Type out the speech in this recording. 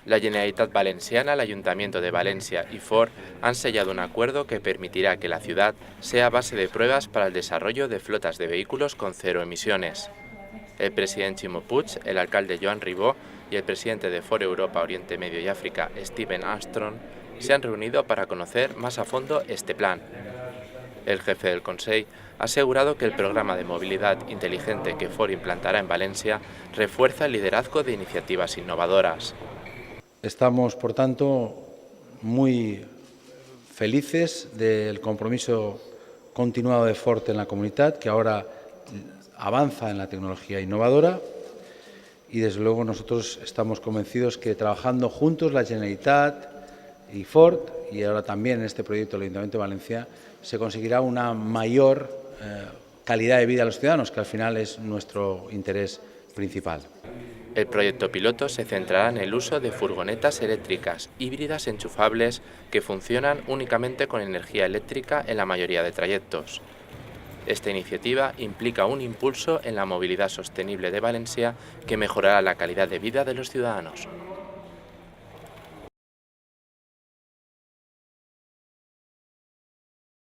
La Generalitat Valenciana, el Ayuntamiento de Valencia y Ford han sellado un acuerdo que permitirá que la ciudad sea base de pruebas para el desarrollo de flotas de vehículos con cero emisiones. El presidente Ximo Puig, el alcalde Joan Ribó y el presidente de Ford Europa, Oriente Medio y África, Stephen Armstrong, se han reunido para conocer más a fondo este plan. El jefe del Consejo ha asegurado que el programa de movilidad inteligente que Ford implantará en Valencia refuerza el liderazgo de iniciativas innovadoras. Estamos, por tanto, muy felices del compromiso continuado de Ford en la comunidad, que ahora avanza en la tecnología innovadora, y desde luego nosotros estamos convencidos que trabajando juntos la Generalitat y Ford, y ahora también en este proyecto del Ayuntamiento de Valencia, se conseguirá una mayor calidad de vida a los ciudadanos, que al final es nuestro interés principal. El proyecto piloto se centrará en el uso de furgonetas eléctricas híbridas enchufables que funcionan únicamente con energía eléctrica en la mayoría de trayectos. Esta iniciativa implica un impulso en la movilidad sostenible de Valencia que mejorará la calidad de vida de los ciudadanos.